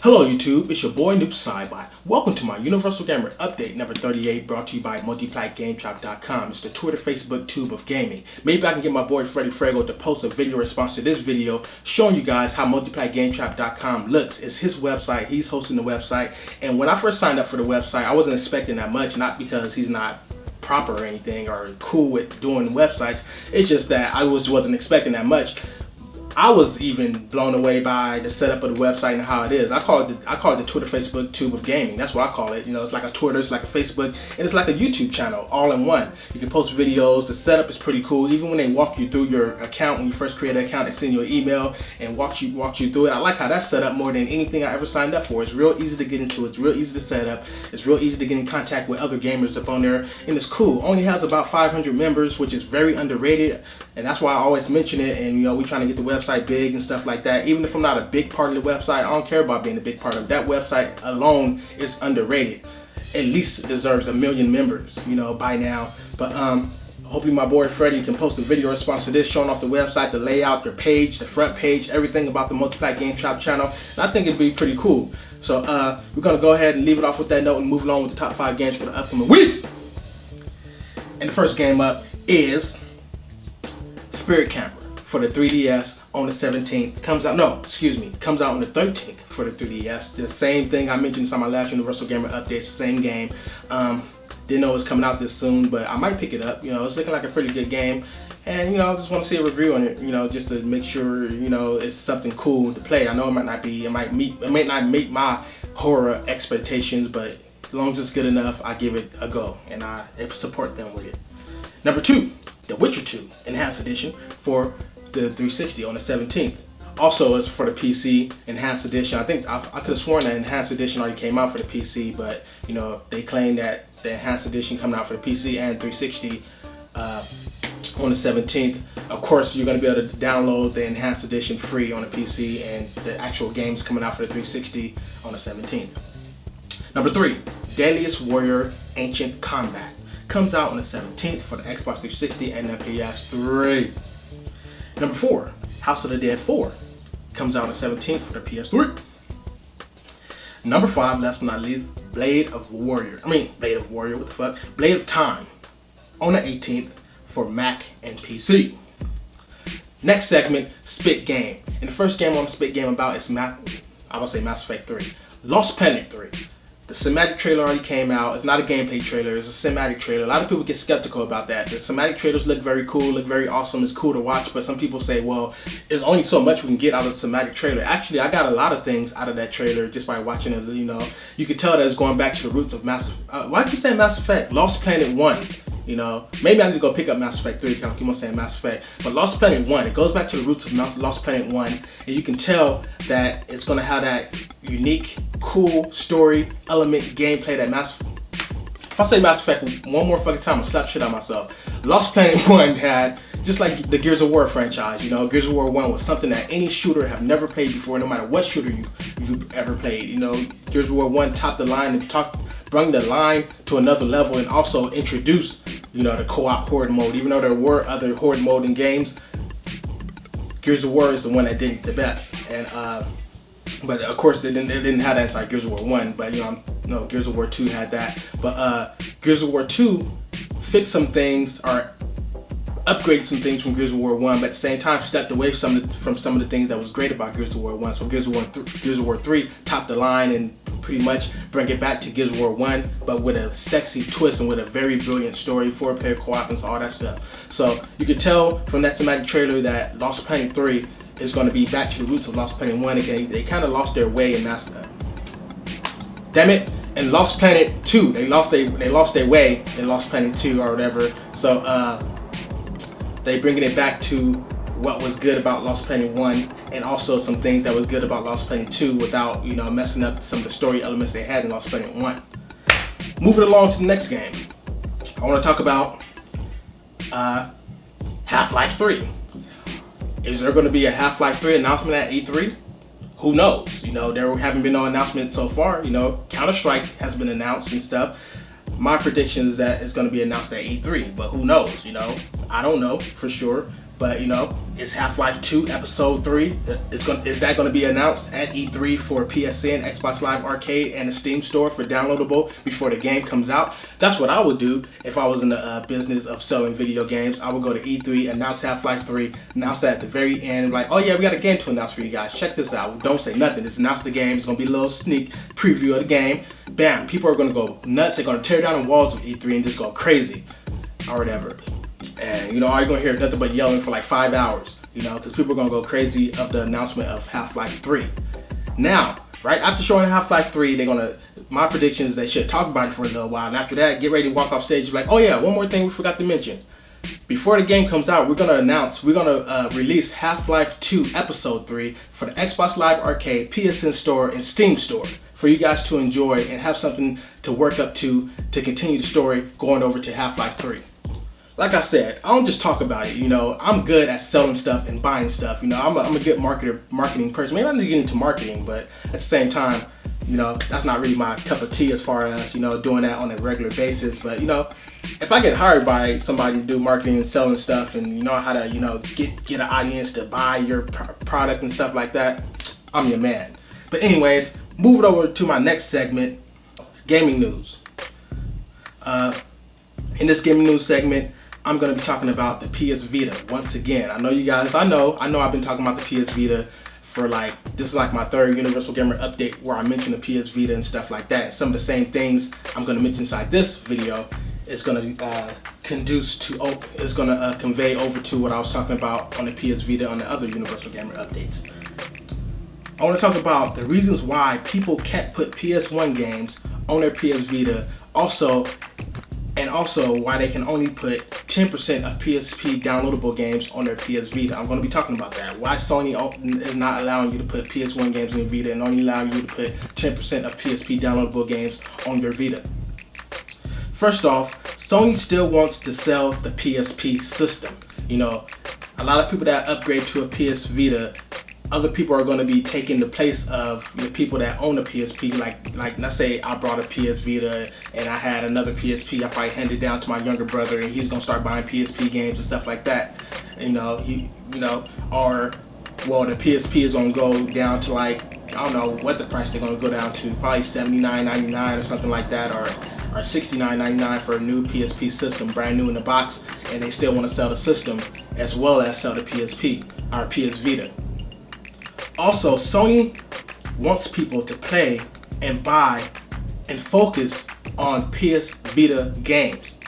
Hello YouTube, it's your boy Noob Sidebot. Welcome to my Universal Gamer Update number 38, brought to you by multiplatgameshop.com. It's the Twitter, Facebook tube of gaming. Maybe I can get my boy Freddy Frago to post a video response to this video showing you guys how multiplatgameshop.com looks. It's his website, he's hosting the website, and when I first signed up for the website, I wasn't expecting that much, not because he's not proper or anything or cool with doing websites. It's just that I wasn't expecting that much. I was even blown away by the setup of the website and how it is. I call it the Twitter, Facebook tube of gaming. That's what I call it. You know, it's like a Twitter, it's like a Facebook, and it's like a YouTube channel all in one. You can post videos. The setup is pretty cool. Even when they walk you through your account, when you first create an account, they send you an email and walk you through it. I like how that's set up more than anything I ever signed up for. It's real easy to get into. It's real easy to set up. It's real easy to get in contact with other gamers up on there, and it's cool. Only has about 500 members, which is very underrated, and that's why I always mention it. And you know, we're trying to get the website big and stuff like that. Even if I'm not a big part of the website, I don't care about being a big part of that website alone. Is underrated. At least it deserves 1 million members, you know, by now. But hopefully my boy Freddy can post a video response to this showing off the website, the layout, their page, the front page, everything about the Multiplat Game Shop channel. And I think it'd be pretty cool. So we're gonna go ahead and leave it off with that note and move along with the top 5 games for the upcoming week. And the first game up is Spirit Camper for the 3DS on the 17th. Comes out on the 13th for the 3DS. The same thing I mentioned in my last Universal Gamer update. It's the same game. Didn't know it was coming out this soon, but I might pick it up. You know, it's looking like a pretty good game, and you know, I just want to see a review on it. You know, just to make sure you know it's something cool to play. I know it might not be. It might not meet my horror expectations, but as long as it's good enough, I give it a go, and I support them with it. Number 2, The Witcher 2 Enhanced Edition for the 360 on the 17th. Also, it's for the PC Enhanced Edition. I think I could have sworn that Enhanced Edition already came out for the PC, but you know, they claim that the Enhanced Edition coming out for the PC and 360 on the 17th. Of course, you're going to be able to download the Enhanced Edition free on the PC, and the actual game's coming out for the 360 on the 17th. Number 3, Deadliest Warrior Ancient Combat comes out on the 17th for the Xbox 360 and the PS3. Number 4, House of the Dead 4 comes out on the 17th for the PS3. Number 5, last but not least, Blade of Warrior, what the fuck? Blade of Time on the 18th for Mac and PC. Next segment, Spit Game. And the first game on the Spit Game about is Mass Effect 3. Lost Planet 3. The cinematic trailer already came out. It's not a gameplay trailer, it's a cinematic trailer. A lot of people get skeptical about that. The cinematic trailers look very cool, look very awesome, it's cool to watch, but some people say, well, there's only so much we can get out of the cinematic trailer. Actually, I got a lot of things out of that trailer just by watching it, you know. You could tell that it's going back to the roots of why keep saying Mass Effect? Lost Planet 1. You know, maybe I need to go pick up Mass Effect 3 because I keep on saying Mass Effect. But Lost Planet 1, it goes back to the roots of Lost Planet 1. And you can tell that it's going to have that unique, cool story, element, gameplay that if I say Mass Effect one more fucking time, I'll slap shit on myself. Lost Planet 1 had, just like the Gears of War franchise, you know, Gears of War 1 was something that any shooter have never played before, no matter what shooter you've ever played. You know, Gears of War 1 topped the line and brought the line to another level, and also introduced, you know, the co-op horde mode. Even though there were other horde mode in games, Gears of War is the one that did it the best. And but of course they didn't have that inside Gears of War 1, but you know, Gears of War 2 had that. But Gears of War 2 fixed some things, or upgraded some things from Gears of War 1, but at the same time stepped away from some of the things that was great about Gears of War 1. So Gears of War 3 topped the line and pretty much bring it back to Gears of War 1, but with a sexy twist and with a very brilliant story, 4-player co-op and all that stuff. So you could tell from that cinematic trailer that Lost Planet 3 is going to be back to the roots of Lost Planet 1 again. They kind of lost their way in and Lost Planet 2, they lost their way in Lost Planet 2 or whatever. So they bringing it back to what was good about Lost Planet 1, and also some things that was good about Lost Planet 2 without, you know, messing up some of the story elements they had in Lost Planet 1. Moving along to the next game, I want to talk about Half-Life 3. Is there going to be a Half-Life 3 announcement at E3? Who knows? You know, there haven't been no announcement so far. You know, Counter-Strike has been announced and stuff. My prediction is that it's going to be announced at E3, but who knows? You know, I don't know for sure. But it's Half-Life 2 Episode 3. Is that going to be announced at E3 for PSN, Xbox Live Arcade, and the Steam Store for downloadable before the game comes out? That's what I would do if I was in the business of selling video games. I would go to E3, announce Half-Life 3, announce that at the very end, like, oh yeah, we got a game to announce for you guys. Check this out. Don't say nothing. Just announce the game. It's going to be a little sneak preview of the game. Bam. People are going to go nuts. They're going to tear down the walls of E3 and just go crazy or whatever. And all you're gonna hear is nothing but yelling for like 5 hours, because people are gonna go crazy of the announcement of Half-Life 3. Now, right after showing Half-Life 3, my prediction is they should talk about it for a little while, and after that, get ready to walk off stage like, oh yeah, one more thing we forgot to mention. Before the game comes out, we're gonna release Half-Life 2 Episode 3 for the Xbox Live Arcade, PSN Store, and Steam Store for you guys to enjoy and have something to work up to continue the story going over to Half-Life 3. Like I said, I don't just talk about it, I'm good at selling stuff and buying stuff, I'm a good marketing person. Maybe I need to get into marketing, but at the same time, that's not really my cup of tea as far as, doing that on a regular basis. But, if I get hired by somebody to do marketing and selling stuff and you know how to, get an audience to buy your product and stuff like that, I'm your man. But anyways, moving over to my next segment, gaming news. In this gaming news segment, I'm going to be talking about the PS Vita once again. I know you guys, I know I've been talking about the PS Vita for this is like my third Universal Gamer update where I mention the PS Vita and stuff like that. Some of the same things I'm going to mention inside this video is going to convey over to what I was talking about on the PS Vita on the other Universal Gamer updates. I want to talk about the reasons why people can't put PS1 games on their PS Vita, and also why they can only put 10% of PSP downloadable games on their PS Vita. I'm going to be talking about that. Why Sony is not allowing you to put PS1 games on your Vita and only allowing you to put 10% of PSP downloadable games on your Vita. First off, Sony still wants to sell the PSP system. A lot of people that upgrade to a PS Vita, other people are going to be taking the place of the people that own a PSP. Like let's say I brought a PS Vita and I had another PSP. I probably handed it down to my younger brother, and he's going to start buying PSP games and stuff like that. The PSP is going to go down to I don't know what the price they're going to go down to, probably $79.99 or something like that, or $69.99 for a new PSP system, brand new in the box, and they still want to sell the system as well as sell the PSP or PS Vita. Also, Sony wants people to play and buy and focus on PS Vita games.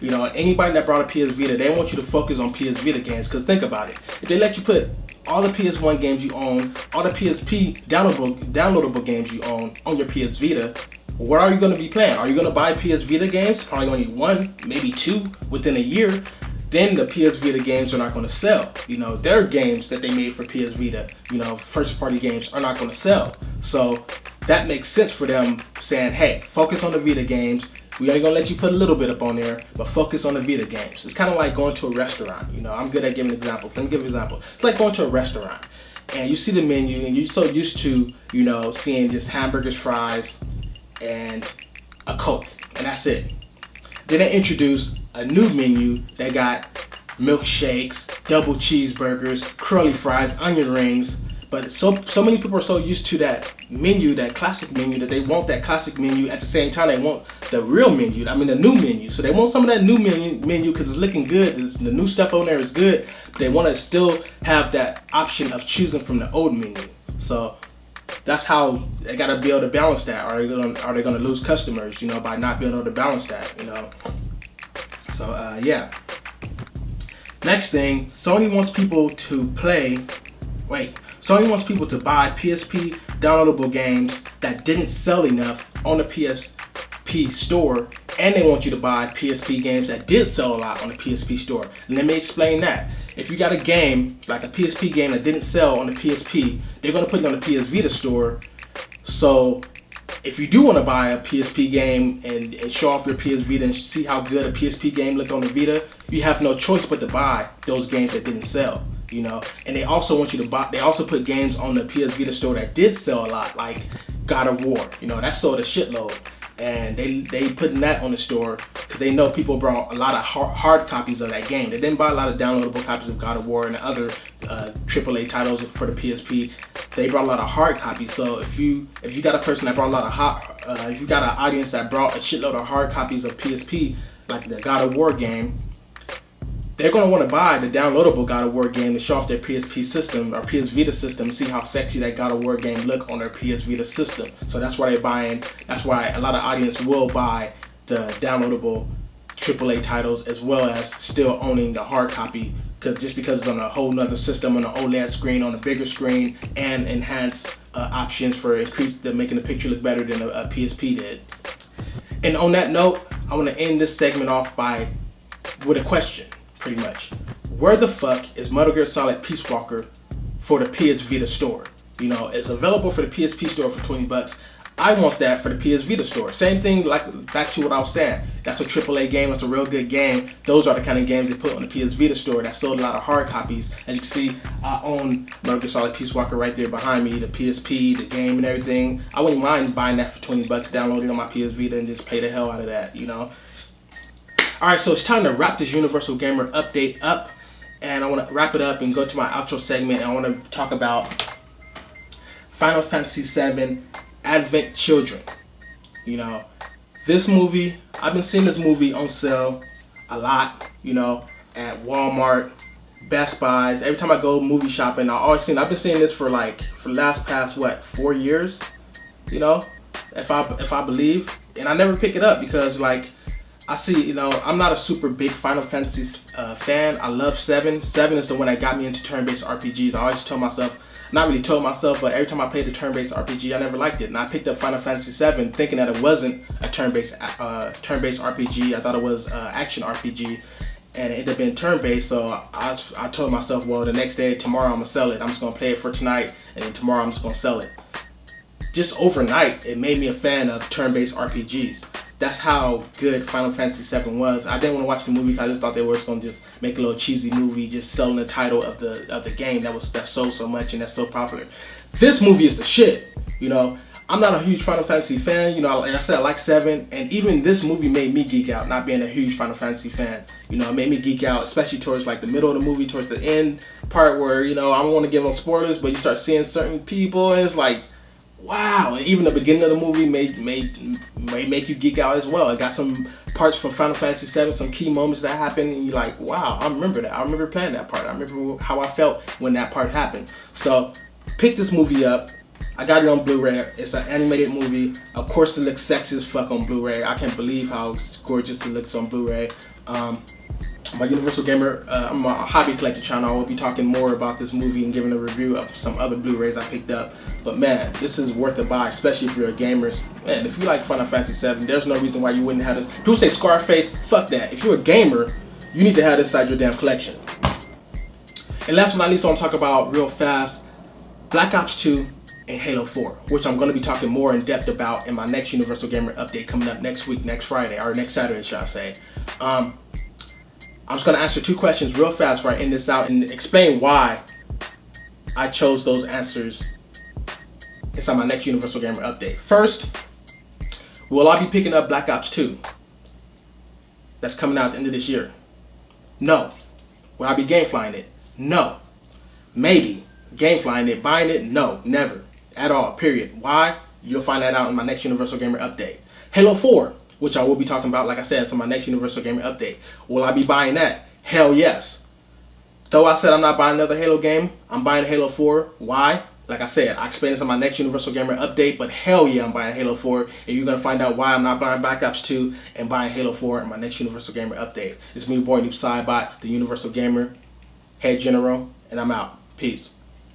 Anybody that brought a PS Vita, they want you to focus on PS Vita games, because think about it. If they let you put all the PS1 games you own, all the PSP downloadable games you own on your PS Vita, what are you going to be playing? Are you going to buy PS Vita games? Probably only one, maybe two within a year. Then the PS Vita games are not going to sell. Their games that they made for PS Vita, first party games, are not going to sell. So that makes sense for them saying, hey, focus on the Vita games. We ain't going to let you put a little bit up on there, but focus on the Vita games. It's kind of like going to a restaurant. I'm good at giving examples. Let me give an example. It's like going to a restaurant and you see the menu and you're so used to, seeing just hamburgers, fries, and a Coke, and that's it. Then they introduce a new menu that got milkshakes, double cheeseburgers, curly fries, onion rings. But so many people are so used to that menu, that classic menu, that they want that classic menu. At the same time, they want the real menu. The new menu. So they want some of that new menu because it's looking good. The new stuff on there is good. But they want to still have that option of choosing from the old menu. So that's how they gotta be able to balance that. Are they gonna lose customers, by not being able to balance that, So yeah. Next thing, Sony wants people to buy PSP downloadable games that didn't sell enough on the PSP store, and they want you to buy PSP games that did sell a lot on the PSP store. And let me explain that. If you got a game, like a PSP game that didn't sell on the PSP, they're going to put it on the PS Vita store. So if you do want to buy a PSP game and show off your PS Vita and see how good a PSP game looked on the Vita, you have no choice but to buy those games that didn't sell. And they also want you to buy, they also put games on the PS Vita store that did sell a lot, like God of War, that sold a shitload. and they putting that on the store because they know people brought a lot of hard copies of that game. They didn't buy a lot of downloadable copies of God of War and other AAA titles for the PSP. They brought a lot of hard copies. So if you got a person that brought a lot of if you got an audience that brought a shitload of hard copies of PSP, like the God of War game, they're going to want to buy the downloadable God of War game to show off their PSP system or PS Vita system and see how sexy that God of War game look on their PS Vita system. So that's why they're buying. That's why a lot of audience will buy the downloadable AAA titles as well as still owning the hard copy, just because it's on a whole nother system, on an OLED screen, on a bigger screen, and enhanced options for making the picture look better than a PSP did. And on that note, I want to end this segment off with a question. Pretty much, where the fuck is Metal Gear Solid Peace Walker for the PS Vita store? You know, it's available for the PSP store for $20. I want that for the PS Vita store. Same thing, like back to what I was saying. That's a AAA game. That's a real good game. Those are the kind of games they put on the PS Vita store that sold a lot of hard copies. As you can see, I own Metal Gear Solid Peace Walker right there behind me, the PSP, the game, and everything. I wouldn't mind buying that for $20, downloading on my PS Vita, and just play the hell out of that. You know. Alright, so it's time to wrap this Universal Gamer update up, and I want to wrap it up and go to my outro segment, and I want to talk about Final Fantasy VII Advent Children. You know, this movie, I've been seeing this movie on sale a lot, you know, at Walmart, Best Buys. Every time I go movie shopping, I've been seeing this for the past 4 years, you know, if I believe, and I never pick it up because I see, you know, I'm not a super big Final Fantasy fan. I love 7. 7 is the one that got me into turn-based RPGs. I always told myself, not really told myself, but every time I played the turn-based RPG, I never liked it. And I picked up Final Fantasy 7 thinking that it wasn't a turn-based RPG. I thought it was action RPG, and it ended up being turn-based. So I told myself, well, the next day, tomorrow, I'm gonna sell it. I'm just gonna play it for tonight, and then tomorrow I'm just gonna sell it. Just overnight, it made me a fan of turn-based RPGs. That's how good Final Fantasy VII was. I didn't want to watch the movie because I just thought they were just going to just make a little cheesy movie, just selling the title of the game that sold so much and that's so popular. This movie is the shit. You know, I'm not a huge Final Fantasy fan. You know, like I said, I like 7, and even this movie made me geek out. Not being a huge Final Fantasy fan, you know, it made me geek out, especially towards the middle of the movie, towards the end part where, you know, I don't want to give them spoilers, but you start seeing certain people, and it's like, wow. And even the beginning of the movie may make you geek out as well. It got some parts from Final Fantasy VII, some key moments that happened, and you're like, wow, I remember that. I remember playing that part. I remember how I felt when that part happened. So pick this movie up. I got it on Blu-ray. It's an animated movie. Of course it looks sexy as fuck on Blu-ray. I can't believe how gorgeous it looks on Blu-ray. My Universal Gamer, I'm a hobby collector channel. I will be talking more about this movie and giving a review of some other Blu-rays I picked up. But man, this is worth a buy, especially if you're a gamer. Man, if you like Final Fantasy VII, there's no reason why you wouldn't have this. People say Scarface, fuck that. If you're a gamer, you need to have this inside your damn collection. And last but not least, I want to talk about real fast, Black Ops 2 and Halo 4, which I'm going to be talking more in depth about in my next Universal Gamer update coming up next week, next Friday, or next Saturday, should I say. I'm just going to answer 2 questions real fast before I end this out and explain why I chose those answers inside my next Universal Gamer update. First, will I be picking up Black Ops 2? That's coming out at the end of this year. No. Will I be gameflying it? No. Maybe. Gameflying it, buying it? No. Never. At all. Period. Why? You'll find that out in my next Universal Gamer update. Halo 4. Which I will be talking about, like I said, in my next Universal Gamer update. Will I be buying that? Hell yes. Though I said I'm not buying another Halo game, I'm buying Halo 4. Why? Like I said, I explain this in my next Universal Gamer update, but hell yeah, I'm buying Halo 4. And you're going to find out why I'm not buying Black Ops 2 and buying Halo 4 in my next Universal Gamer update. It's me, your boy, Noob Sidebot, the Universal Gamer, Head General, and I'm out. Peace.